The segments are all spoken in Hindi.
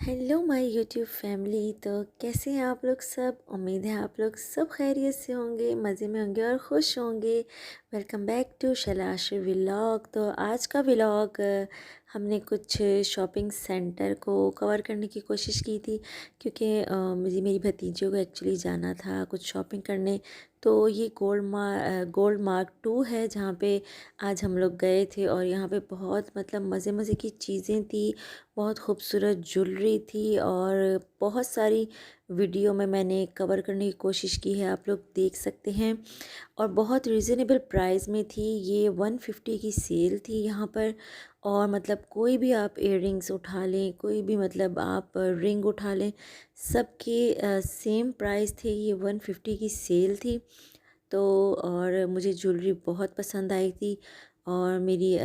Hello my YouTube family. तो कैसे हैं आप लोग सब? उम्मीद है आप लोग सब खैरियत से होंगे, मज़े में होंगे और खुश होंगे। Welcome back to Shailash vlog. तो आज का व्लॉग हमने कुछ शॉपिंग सेंटर को कवर करने की कोशिश की थी, क्योंकि मुझे मेरी भतीजियों को एक्चुअली जाना था कुछ शॉपिंग करने। तो ये गोल्ड मार्क 2 है जहाँ पे आज हम लोग गए थे, और यहाँ पे बहुत मतलब मज़े मज़े की चीज़ें थी, बहुत खूबसूरत ज्वेलरी थी, और बहुत सारी वीडियो में मैंने कवर करने की कोशिश की है, आप लोग देख सकते हैं। और बहुत रिजनेबल प्राइस में थी, ये 150 की सेल थी यहाँ पर। और मतलब कोई भी आप इयररिंग्स उठा लें, कोई भी मतलब आप रिंग उठा लें, सबके सेम प्राइस थे। ये 150 की सेल थी। तो और मुझे ज्वेलरी बहुत पसंद आई थी, और मेरी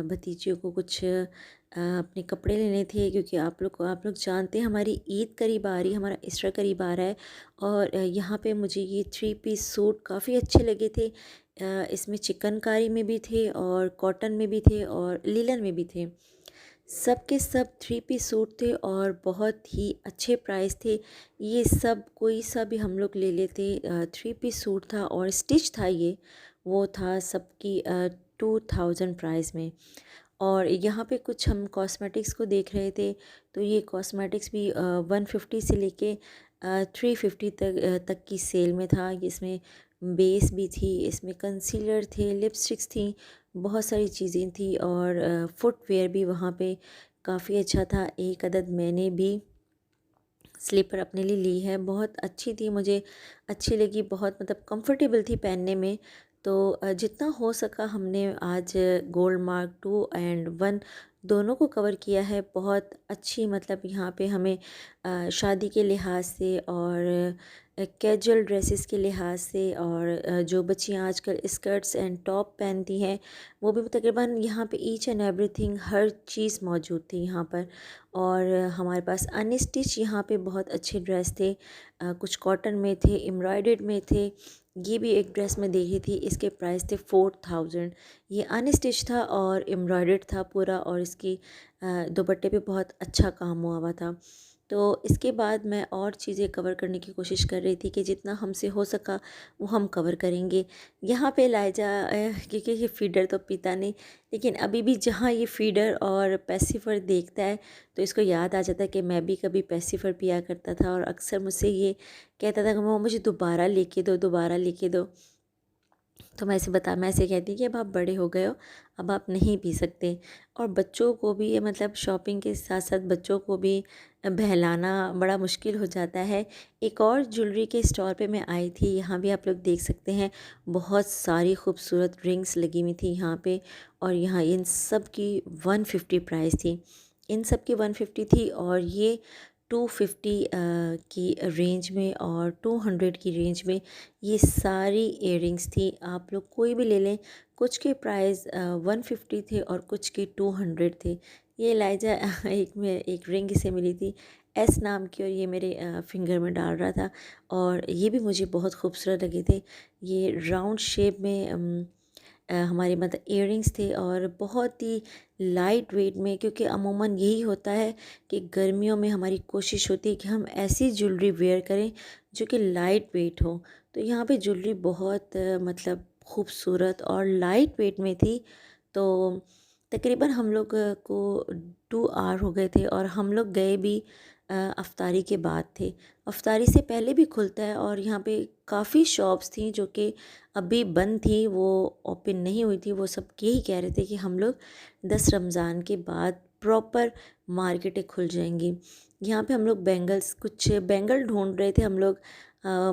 भतीजियों को कुछ अपने कपड़े लेने थे, क्योंकि आप लोग जानते हैं हमारी ईद करीब आ रही है, हमारा ईस्टर करीब आ रहा है। और यहाँ पे मुझे ये 3 पीस सूट काफ़ी अच्छे लगे थे। इसमें चिकनकारी में भी थे, और कॉटन में भी थे, और लीलन में भी थे। सब के सब 3 पीस सूट थे, और बहुत ही अच्छे प्राइस थे। ये सब कोई सा भी हम लोग ले लेते। 3 पीस सूट था और स्टिच था ये, वो था सबकी 2000 प्राइस में। और यहाँ पे कुछ हम कॉस्मेटिक्स को देख रहे थे, तो ये कॉस्मेटिक्स भी 150 से लेके 350 तक की सेल में था। इसमें बेस भी थी, इसमें कंसीलर थे, लिपस्टिक्स थी, बहुत सारी चीज़ें थी। और फुटवेयर भी वहाँ पे काफ़ी अच्छा था। एक अदद मैंने भी स्लीपर अपने लिए ली है, बहुत अच्छी थी, मुझे अच्छी लगी, बहुत मतलब कंफर्टेबल थी पहनने में। तो जितना हो सका हमने आज गोल्ड मार्क 2 और 1 दोनों को कवर किया है। बहुत अच्छी मतलब यहाँ पे हमें शादी के लिहाज से, और कैजुअल ड्रेसेस के लिहाज से, और जो बच्चियाँ आजकल स्कर्ट्स एंड टॉप पहनती हैं, वो भी तकरीबन यहाँ पे ईच एंड एवरीथिंग हर चीज़ मौजूद थी यहाँ पर। और हमारे पास अनस्टिच यहाँ पे बहुत अच्छे ड्रेस थे। कुछ कॉटन में थे, एम्ब्रॉयडर्ड में थे। ये भी एक ड्रेस मैं देखी थी, इसके प्राइस थे 4000। ये अनस्टिच था और एम्ब्रॉयडर्ड था पूरा, और इसकी दुपट्टे पे बहुत अच्छा काम हुआ हुआ था। तो इसके बाद मैं और चीज़ें कवर करने की कोशिश कर रही थी, कि जितना हमसे हो सका वो हम कवर करेंगे। यहाँ पे लाइजा क्योंकि ये फीडर तो पीता नहीं, लेकिन अभी भी जहाँ ये फीडर और पैसिफर देखता है, तो इसको याद आ जाता है कि मैं भी कभी पैसिफर पिया करता था। और अक्सर मुझसे ये कहता था कि मम्मा मुझे दोबारा लेके दो, दोबारा लेके दो। तो मैं ऐसे कहती कि अब आप बड़े हो गए हो, अब आप नहीं पी सकते। और बच्चों को भी ये मतलब शॉपिंग के साथ साथ बच्चों को भी बहलाना बड़ा मुश्किल हो जाता है। एक और ज्वेलरी के स्टॉल पे मैं आई थी, यहाँ भी आप लोग देख सकते हैं, बहुत सारी खूबसूरत रिंग्स लगी हुई थी यहाँ पे। और यहाँ इन सब की 150 प्राइस थी, इन सब की 150 थी। और ये 250 की रेंज में और 200 की रेंज में ये सारी इयररिंग्स थी। आप लोग कोई भी ले लें, कुछ के प्राइस 150 थे और कुछ के 200 थे। ये लाइजा एक रिंग से मिली थी, एस नाम की, और ये मेरे फिंगर में डाल रहा था। और ये भी मुझे बहुत खूबसूरत लगे थे। ये राउंड शेप में हमारे मतलब इयररिंग्स थे, और बहुत ही लाइट वेट में, क्योंकि अमूमन यही होता है कि गर्मियों में हमारी कोशिश होती है कि हम ऐसी ज्वेलरी वेयर करें जो कि लाइट वेट हो। तो यहाँ पे ज्वेलरी बहुत मतलब खूबसूरत और लाइट वेट में थी। तो तकरीबन हम लोग को 2 आवर हो गए थे, और हम लोग गए भी अफ्तारी के बाद थे। अफ्तारी से पहले भी खुलता है, और यहाँ पे काफ़ी शॉप्स थी जो कि अभी बंद थी, वो ओपन नहीं हुई थी। वो सब यही कह रहे थे कि हम लोग 10 रमज़ान के बाद प्रॉपर मार्केटें खुल जाएंगी। यहाँ पे हम लोग बैंगल्स, कुछ बैंगल ढूंढ रहे थे हम लोग।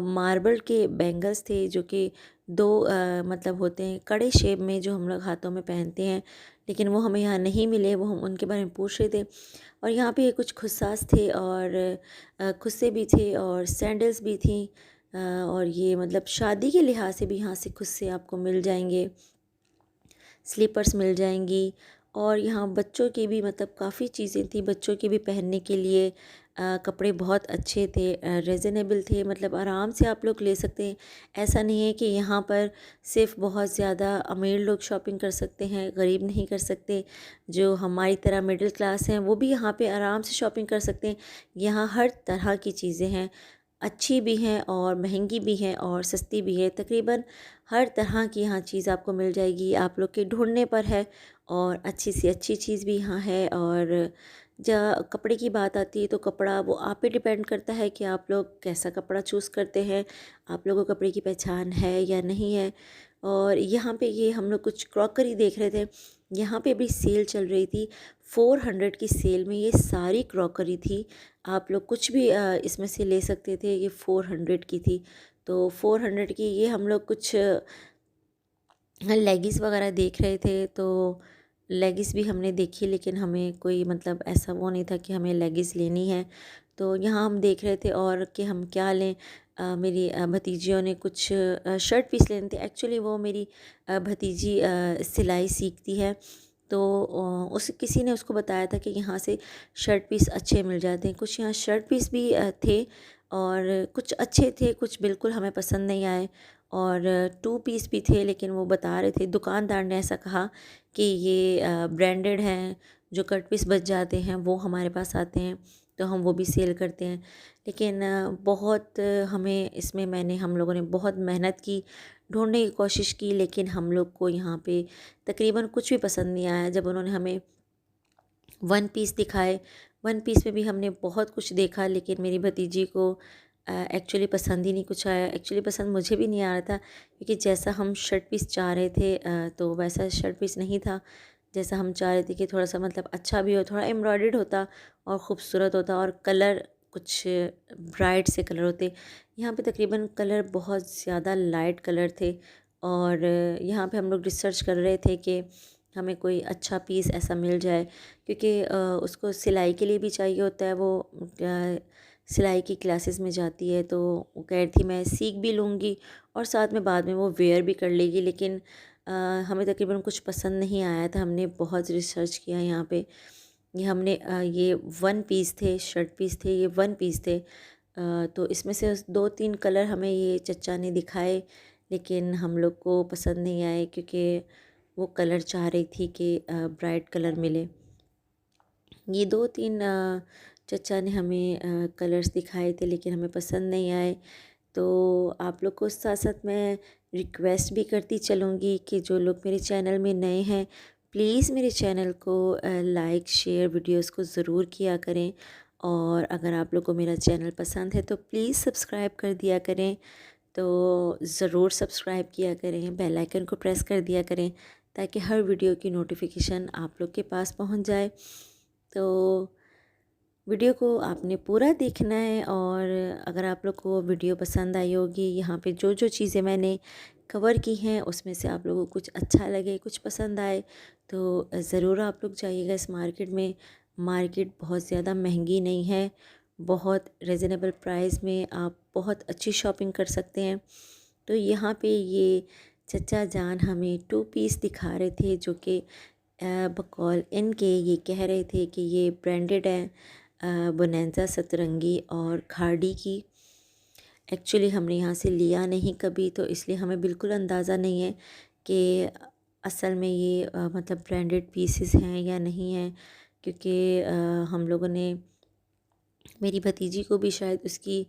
मार्बल के बैंगल्स थे, जो कि दो मतलब होते हैं कड़े शेप में, जो हम लोग हाथों में पहनते हैं, लेकिन वो हमें यहाँ नहीं मिले। वो हम उनके बारे में पूछ रहे थे। और यहाँ पे कुछ खुस्सास थे, और खुस्से भी थे, और सैंडल्स भी थी। और ये मतलब शादी के लिहाज से भी यहाँ से खुस्से आपको मिल जाएंगे, स्लीपर्स मिल जाएंगी। और यहाँ बच्चों की भी मतलब काफ़ी चीज़ें थी, बच्चों के भी पहनने के लिए कपड़े बहुत अच्छे थे, रीज़नेबल थे, मतलब आराम से आप लोग ले सकते हैं। ऐसा नहीं है कि यहाँ पर सिर्फ बहुत ज़्यादा अमीर लोग शॉपिंग कर सकते हैं, गरीब नहीं कर सकते। जो हमारी तरह मिडिल क्लास हैं वो भी यहाँ पे आराम से शॉपिंग कर सकते हैं। यहाँ हर तरह की चीज़ें हैं, अच्छी भी हैं और महंगी भी हैं और सस्ती भी है। तकरीबन हर तरह की यहाँ चीज़ आपको मिल जाएगी, आप लोग के ढूँढने पर है। और अच्छी से अच्छी चीज़ भी यहाँ है। और जहाँ कपड़े की बात आती है तो कपड़ा वो आप पे डिपेंड करता है कि आप लोग कैसा कपड़ा चूज़ करते हैं, आप लोगों को कपड़े की पहचान है या नहीं है। और यहाँ पे ये हम लोग कुछ क्रॉकरी देख रहे थे, यहाँ पे भी सेल चल रही थी। 400 की सेल में ये सारी क्रॉकरी थी, आप लोग कुछ भी इसमें से ले सकते थे। ये 400 की थी, तो 400 की ये हम लोग कुछ लेगिस वगैरह देख रहे थे। तो लेगिस भी हमने देखी, लेकिन हमें कोई मतलब ऐसा वो नहीं था कि हमें लेगिस लेनी है। तो यहाँ हम देख रहे थे और कि हम क्या लें। मेरी भतीजियों ने कुछ शर्ट पीस लेने थे। एक्चुअली वो मेरी भतीजी सिलाई सीखती है, तो उस किसी ने उसको बताया था कि यहाँ से शर्ट पीस अच्छे मिल जाते हैं। कुछ यहाँ शर्ट पीस भी थे और कुछ अच्छे थे, कुछ बिल्कुल हमें पसंद नहीं आए। और 2 पीस भी थे, लेकिन वो बता रहे थे, दुकानदार ने ऐसा कहा कि ये ब्रांडेड हैं, जो कट पीस बच जाते हैं वो हमारे पास आते हैं, तो हम वो भी सेल करते हैं। लेकिन बहुत हमें इसमें हम लोगों ने बहुत मेहनत की, ढूंढने की कोशिश की, लेकिन हम लोग को यहाँ पे तकरीबन कुछ भी पसंद नहीं आया। जब उन्होंने हमें वन पीस दिखाए, वन पीस में भी हमने बहुत कुछ देखा, लेकिन मेरी भतीजी को एक्चुअली पसंद ही नहीं कुछ आया। एक्चुअली पसंद मुझे भी नहीं आ रहा था, क्योंकि जैसा हम शर्ट पीस चाह रहे थे तो वैसा शर्ट पीस नहीं था। जैसा हम चाह रहे थे कि थोड़ा सा मतलब अच्छा भी हो, थोड़ा एम्ब्रॉयडर्ड होता और ख़ूबसूरत होता, और कलर कुछ ब्राइट से कलर होते। यहाँ पे तकरीबन कलर बहुत ज़्यादा लाइट कलर थे। और यहाँ पे हम लोग रिसर्च कर रहे थे कि हमें कोई अच्छा पीस ऐसा मिल जाए, क्योंकि उसको सिलाई के लिए भी चाहिए होता है। वो सिलाई की क्लासेस में जाती है, तो वो कह रही थी मैं सीख भी लूँगी और साथ में बाद में वो वेयर भी कर लेगी। लेकिन हमें तकरीबन कुछ पसंद नहीं आया था। हमने बहुत रिसर्च किया यहाँ पे। ये वन पीस थे, शर्ट पीस थे, ये वन पीस थे। तो इसमें से 2-3 कलर हमें ये चचा ने दिखाए, लेकिन हम लोग को पसंद नहीं आए, क्योंकि वो कलर चाह रही थी कि ब्राइट कलर मिले। ये 2-3 चचा ने हमें कलर्स दिखाए थे, लेकिन हमें पसंद नहीं आए। तो आप लोग को साथ साथ मैं रिक्वेस्ट भी करती चलूँगी कि जो लोग मेरे चैनल में नए हैं, प्लीज़ मेरे चैनल को लाइक शेयर वीडियोस को ज़रूर किया करें। और अगर आप लोग को मेरा चैनल पसंद है तो प्लीज़ सब्सक्राइब कर दिया करें। तो ज़रूर सब्सक्राइब किया करें, बेल आइकन को प्रेस कर दिया करें, ताकि हर वीडियो की नोटिफिकेशन आप लोग के पास पहुंच जाए। तो वीडियो को आपने पूरा देखना है। और अगर आप लोग को वीडियो पसंद आई होगी, यहाँ पे जो जो चीज़ें मैंने कवर की हैं उसमें से आप लोगों को कुछ अच्छा लगे, कुछ पसंद आए, तो ज़रूर आप लोग जाइएगा इस मार्केट में। मार्केट बहुत ज़्यादा महंगी नहीं है, बहुत रिजनेबल प्राइस में आप बहुत अच्छी शॉपिंग कर सकते हैं। तो यहाँ पे ये चचा जान हमें 2 पीस दिखा रहे थे, जो कि बकौल इनके ये कह रहे थे कि ये ब्रांडेड हैं, बोनेंजा, सतरंगी और खाड़ी की। एक्चुअली हमने यहाँ से लिया नहीं कभी, तो इसलिए हमें बिल्कुल अंदाज़ा नहीं है कि असल में ये मतलब ब्रांडेड पीसेस हैं या नहीं हैं। क्योंकि हम लोगों ने, मेरी भतीजी को भी शायद उसकी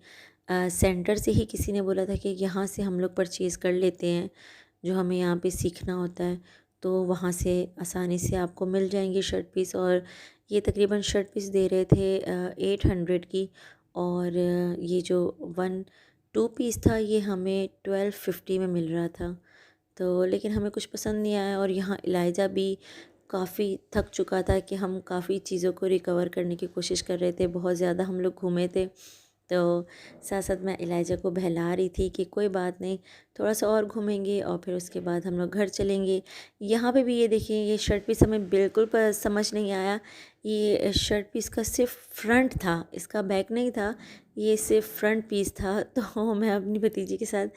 सेंटर से ही किसी ने बोला था कि यहाँ से हम लोग परचेज़ कर लेते हैं, जो हमें यहाँ पे सीखना होता है, तो वहाँ से आसानी से आपको मिल जाएंगे शर्ट पीस। और ये तकरीबन शर्ट पीस दे रहे थे 800 की। और ये जो 2 पीस था ये हमें 1250 में मिल रहा था। तो लेकिन हमें कुछ पसंद नहीं आया। और यहाँ इलाइजा भी काफ़ी थक चुका था कि हम काफ़ी चीज़ों को रिकवर करने की कोशिश कर रहे थे, बहुत ज़्यादा हम लोग घूमे थे। तो साथ साथ मैं इलाइजा को बहला रही थी कि कोई बात नहीं, थोड़ा सा और घूमेंगे और फिर उसके बाद हम लोग घर चलेंगे। यहाँ पे भी ये देखिए, ये शर्ट पीस हमें बिल्कुल समझ नहीं आया। ये शर्ट पीस का सिर्फ फ्रंट था, इसका बैक नहीं था, ये सिर्फ फ्रंट पीस था। तो मैं अपनी भतीजी के साथ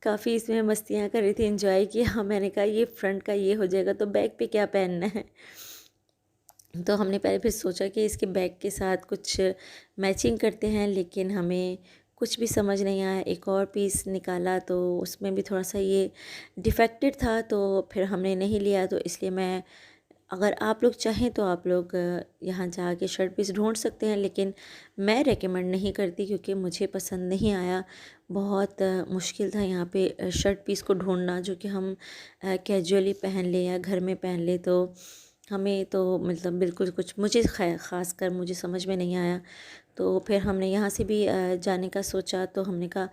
काफ़ी इसमें मस्तियाँ कर रही थी, एंजॉय किया। हाँ, मैंने कहा ये फ्रंट का ये हो जाएगा तो बैक पे क्या पहनना है। तो हमने पहले फिर सोचा कि इसके बैग के साथ कुछ मैचिंग करते हैं, लेकिन हमें कुछ भी समझ नहीं आया। एक और पीस निकाला तो उसमें भी थोड़ा सा ये डिफेक्टेड था, तो फिर हमने नहीं लिया। तो इसलिए मैं, अगर आप लोग चाहें तो आप लोग यहाँ जाके शर्ट पीस ढूंढ सकते हैं, लेकिन मैं रेकमेंड नहीं करती क्योंकि मुझे पसंद नहीं आया। बहुत मुश्किल था यहाँ पे शर्ट पीस को ढूंढना जो कि हम कैजुअली पहन ले या घर में पहन ले। तो हमें तो मतलब बिल्कुल कुछ, मुझे ख़ास कर मुझे समझ में नहीं आया। तो फिर हमने यहाँ से भी जाने का सोचा, तो हमने कहा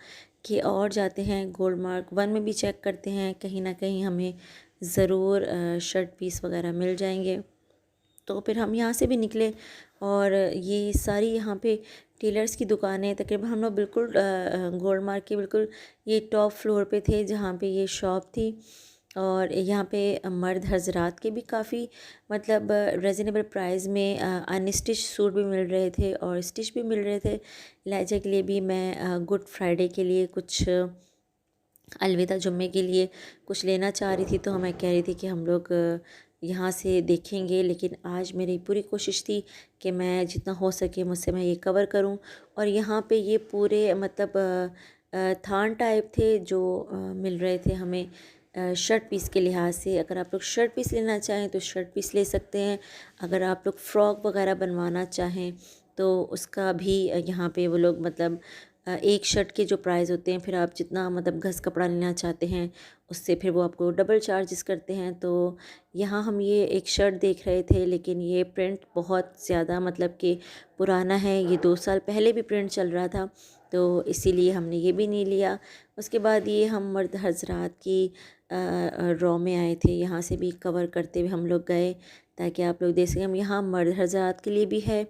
कि और जाते हैं गोल्ड मार्क वन में भी चेक करते हैं, कहीं ना कहीं हमें ज़रूर शर्ट पीस वगैरह मिल जाएंगे। तो फिर हम यहाँ से भी निकले, और ये सारी यहाँ पे टेलर्स की दुकानें तकरीबन हम लोग बिल्कुल गोल्ड मार्क के बिल्कुल ये टॉप फ्लोर पे थे जहाँ पे ये शॉप थी। और यहाँ पे मर्द हजरात के भी काफ़ी मतलब रिजनेबल प्राइस में अनस्टिच सूट भी मिल रहे थे और स्टिच भी मिल रहे थे। लहजे के लिए भी मैं गुड फ्राइडे के लिए कुछ, अलविदा जुम्मे के लिए कुछ लेना चाह रही थी। तो मैं कह रही थी कि हम लोग यहाँ से देखेंगे, लेकिन आज मेरी पूरी कोशिश थी कि मैं जितना हो सके मुझसे मैं ये कवर करूँ। और यहाँ पे ये पूरे मतलब थान टाइप थे जो मिल रहे थे हमें शर्ट पीस के लिहाज से। अगर आप लोग शर्ट पीस लेना चाहें तो शर्ट पीस ले सकते हैं। अगर आप लोग फ़्रॉक वगैरह बनवाना चाहें तो उसका भी यहाँ पे वो लोग मतलब एक शर्ट के जो प्राइस होते हैं, फिर आप जितना मतलब घस कपड़ा लेना चाहते हैं उससे फिर वो आपको डबल चार्जेस करते हैं। तो यहाँ हम ये एक शर्ट देख रहे थे, लेकिन ये प्रिंट बहुत ज़्यादा मतलब कि पुराना है, ये 2 साल पहले भी प्रिंट चल रहा था, तो इसीलिए हमने ये भी नहीं लिया। उसके बाद ये हम मर्द हजरात की रॉ में आए थे, यहाँ से भी कवर करते हुए हम लोग गए ताकि आप लोग देख सकें। हम यहाँ मर्द हजरात के लिए भी है,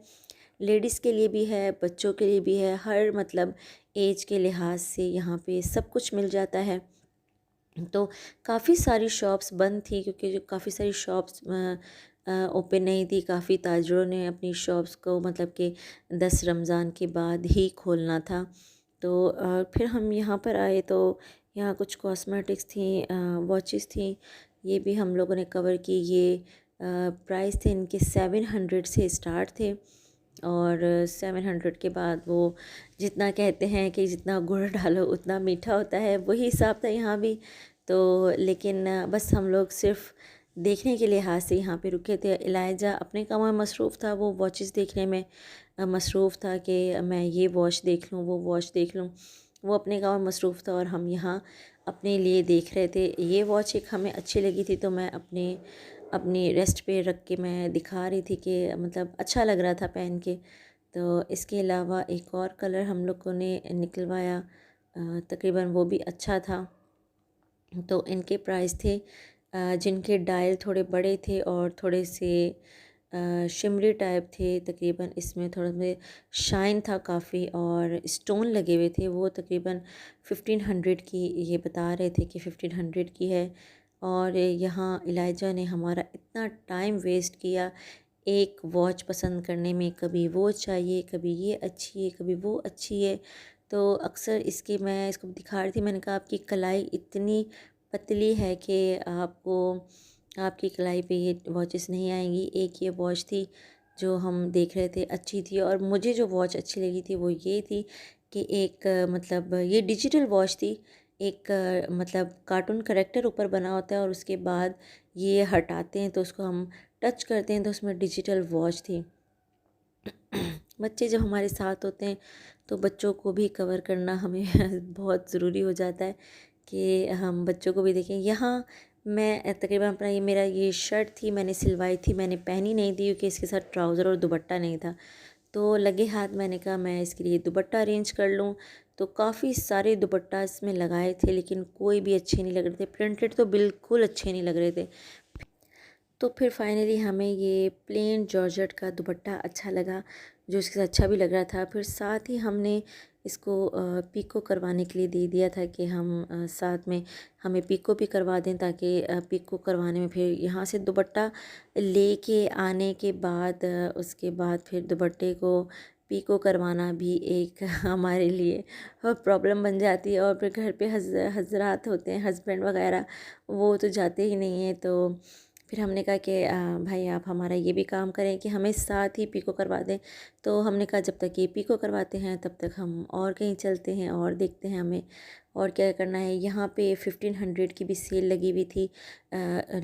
लेडीज़ के लिए भी है, बच्चों के लिए भी है, हर मतलब एज के लिहाज से यहाँ पे सब कुछ मिल जाता है। तो काफ़ी सारी शॉप्स बंद थी क्योंकि जो काफ़ी सारी शॉप्स ओपन नहीं थी। काफ़ी ताजरों ने अपनी शॉप्स को मतलब कि 10 रमज़ान के बाद ही खोलना था। तो फिर हम यहाँ पर आए तो यहाँ कुछ कॉस्मेटिक्स थी, वॉचेस थी, ये भी हम लोगों ने कवर की। ये प्राइस थे इनके 700 से स्टार्ट थे, और 700 के बाद वो जितना कहते हैं कि जितना गुड़ डालो उतना मीठा होता है, वही हिसाब था यहाँ भी। तो लेकिन बस हम लोग सिर्फ देखने के लिहाज से यहाँ पे रुके थे। इलाइजा अपने कामों में मसरूफ़ था, वो वॉचेस देखने में मसरूफ़ था कि मैं ये वॉच देख लूँ वो वॉच देख लूँ। वो अपने काम में मसरूफ़ था और हम यहाँ अपने लिए देख रहे थे। ये वॉच एक हमें अच्छी लगी थी, तो मैं अपनी रेस्ट पे रख के मैं दिखा रही थी कि मतलब अच्छा लग रहा था पहन के। तो इसके अलावा एक और कलर हम लोगों ने निकलवाया, तकरीबन वो भी अच्छा था। तो इनके प्राइस थे जिनके डायल थोड़े बड़े थे और थोड़े से शिमरी टाइप थे। तकरीबन इसमें थोड़ा में शाइन था काफ़ी और स्टोन लगे हुए थे। वो तकरीबन 1500 की ये बता रहे थे कि 1500 की है। और यहाँ इलाइजा ने हमारा इतना टाइम वेस्ट किया एक वॉच पसंद करने में, कभी वो चाहिए, कभी ये अच्छी है, कभी वो अच्छी है। तो अक्सर इसकी मैं इसको दिखा रही थी, मैंने कहा आपकी कलाई इतनी पतली है कि आपको आपकी कलाई पे ये वॉचेस नहीं आएंगी। एक ये वॉच थी जो हम देख रहे थे, अच्छी थी। और मुझे जो वॉच अच्छी लगी थी वो ये थी कि एक मतलब ये डिजिटल वॉच थी। एक मतलब कार्टून करेक्टर ऊपर बना होता है और उसके बाद ये हटाते हैं तो उसको हम टच करते हैं तो उसमें डिजिटल वॉच थी। बच्चे जब हमारे साथ होते हैं तो बच्चों को भी कवर करना हमें बहुत ज़रूरी हो जाता है कि हम बच्चों को भी देखें। यहाँ मैं तकरीबन अपना ये मेरा ये शर्ट थी, मैंने सिलवाई थी, मैंने पहनी नहीं थी क्योंकि इसके साथ ट्राउज़र और दुपट्टा नहीं था। तो लगे हाथ मैंने कहा मैं इसके लिए दुपट्टा अरेंज कर लूँ। तो काफ़ी सारे दुपट्टा इसमें लगाए थे, लेकिन कोई भी अच्छे नहीं लग रहे थे। प्रिंटेड तो बिल्कुल अच्छे नहीं लग रहे थे। तो फिर फाइनली हमें ये प्लेन जॉर्जेट का दुपट्टा अच्छा लगा, जो इसके साथ अच्छा भी लग रहा था। फिर साथ ही हमने इसको पीको करवाने के लिए दे दिया था कि हम साथ में हमें पीको भी करवा दें, ताकि पीको करवाने में फिर यहाँ से दुपट्टा लेके आने के बाद उसके बाद फिर दुपट्टे को पीको करवाना भी एक हमारे लिए प्रॉब्लम बन जाती है। और फिर घर पे हजरात होते हैं, हस्बैंड वगैरह, वो तो जाते ही नहीं हैं। तो फिर हमने कहा कि भाई आप हमारा ये भी काम करें कि हमें साथ ही पिको करवा दें। तो हमने कहा जब तक ये पिको करवाते हैं तब तक हम और कहीं चलते हैं और देखते हैं हमें और क्या करना है। यहाँ पे 1500 की भी सेल लगी हुई थी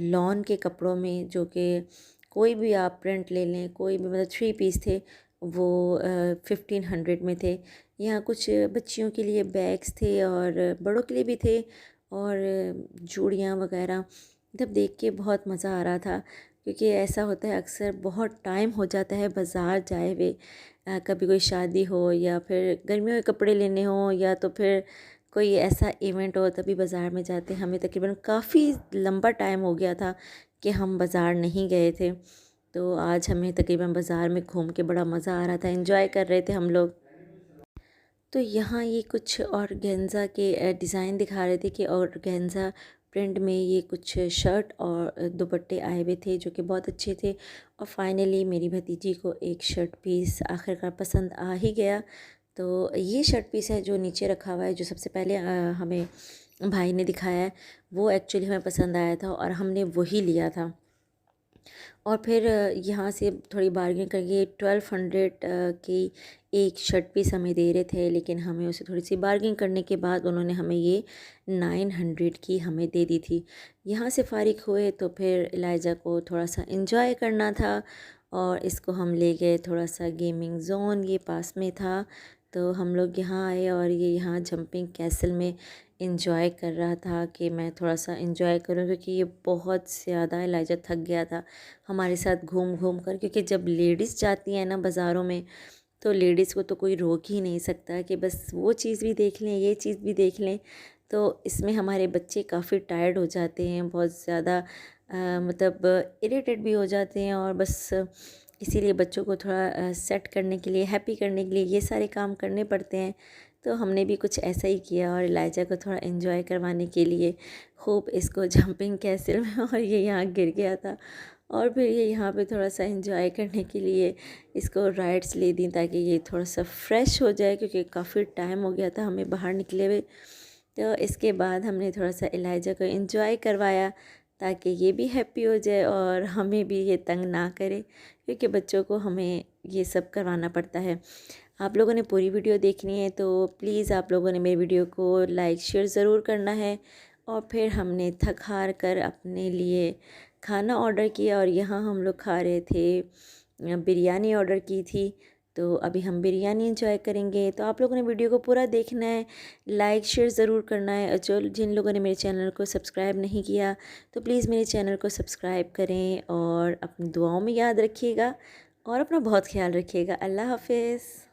लॉन के कपड़ों में, जो कि कोई भी आप प्रिंट ले लें, कोई भी, मतलब 3 पीस थे वो 1500 में थे। यहाँ कुछ बच्चियों के लिए बैग्स थे और बड़ों के लिए भी थे और चूड़ियाँ वगैरह। जब देख के बहुत मज़ा आ रहा था, क्योंकि ऐसा होता है अक्सर बहुत टाइम हो जाता है बाज़ार जाए हुए, कभी कोई शादी हो या फिर गर्मियों के कपड़े लेने हो या तो फिर कोई ऐसा इवेंट हो तभी बाज़ार में जाते हैं। हमें तकरीबन काफ़ी लंबा टाइम हो गया था कि हम बाज़ार नहीं गए थे। तो आज हमें तकरीबन बाज़ार में घूम के बड़ा मज़ा आ रहा था, एंजॉय कर रहे थे हम लोग। तो यहाँ ये कुछ ऑर्गेन्जा के डिज़ाइन दिखा रहे थे कि ऑर्गेन्जा प्रिंट में ये कुछ शर्ट और दुपट्टे आए हुए थे जो कि बहुत अच्छे थे। और फाइनली मेरी भतीजी को एक शर्ट पीस आखिरकार पसंद आ ही गया। तो ये शर्ट पीस है जो नीचे रखा हुआ है, जो सबसे पहले हमें भाई ने दिखाया है, वो एक्चुअली हमें पसंद आया था और हमने वही लिया था। और फिर यहाँ से थोड़ी बार्गेन करके 1200 की एक शर्ट पीस हमें दे रहे थे, लेकिन हमें उसे थोड़ी सी बार्गेन करने के बाद उन्होंने हमें ये 900 की हमें दे दी थी। यहाँ से फ़ारिग हुए तो फिर इलाइजा को थोड़ा सा इंजॉय करना था और इसको हम ले गए थोड़ा सा गेमिंग जोन, ये पास में था। तो हम लोग यहाँ आए और ये यहाँ जंपिंग कैसल में इंजॉय कर रहा था कि मैं थोड़ा सा इंजॉय करूँ, क्योंकि ये बहुत ज़्यादा इलाइजा थक गया था हमारे साथ घूम घूम कर। क्योंकि जब लेडीज़ जाती हैं ना बाज़ारों में, तो लेडीज़ को तो कोई रोक ही नहीं सकता कि बस वो चीज़ भी देख लें, ये चीज़ भी देख लें। तो इसमें हमारे बच्चे काफ़ी टायर्ड हो जाते हैं, बहुत ज़्यादा मतलब इरिटेट भी हो जाते हैं, और बस इसीलिए बच्चों को थोड़ा सेट करने के लिए, हैप्पी करने के लिए ये सारे काम करने पड़ते हैं। तो हमने भी कुछ ऐसा ही किया और इलाइजा को थोड़ा एंजॉय करवाने के लिए खूब इसको जंपिंग कैसल में और ये यहाँ गिर गया था, और फिर ये यहाँ पे थोड़ा सा एंजॉय करने के लिए इसको राइड्स ले दी ताकि ये थोड़ा सा फ्रेश हो जाए, क्योंकि काफ़ी टाइम हो गया था हमें बाहर निकले हुए। तो इसके बाद हमने थोड़ा सा इलाइजा को एंजॉय करवाया ताकि ये भी हैप्पी हो जाए और हमें भी ये तंग ना करे, क्योंकि बच्चों को हमें ये सब करवाना पड़ता है। आप लोगों ने पूरी वीडियो देखनी है तो प्लीज़ आप लोगों ने मेरी वीडियो को लाइक शेयर ज़रूर करना है। और फिर हमने थक हार कर अपने लिए खाना ऑर्डर किया और यहाँ हम लोग खा रहे थे, बिरयानी ऑर्डर की थी। तो अभी हम बिरयानी इंजॉय करेंगे। तो आप लोगों ने वीडियो को पूरा देखना है, लाइक शेयर ज़रूर करना है। और जो जिन लोगों ने मेरे चैनल को सब्सक्राइब नहीं किया तो प्लीज़ मेरे चैनल को सब्सक्राइब करें और अपनी दुआओं में याद रखिएगा और अपना बहुत ख्याल रखिएगा। अल्लाह हाफ़िज़।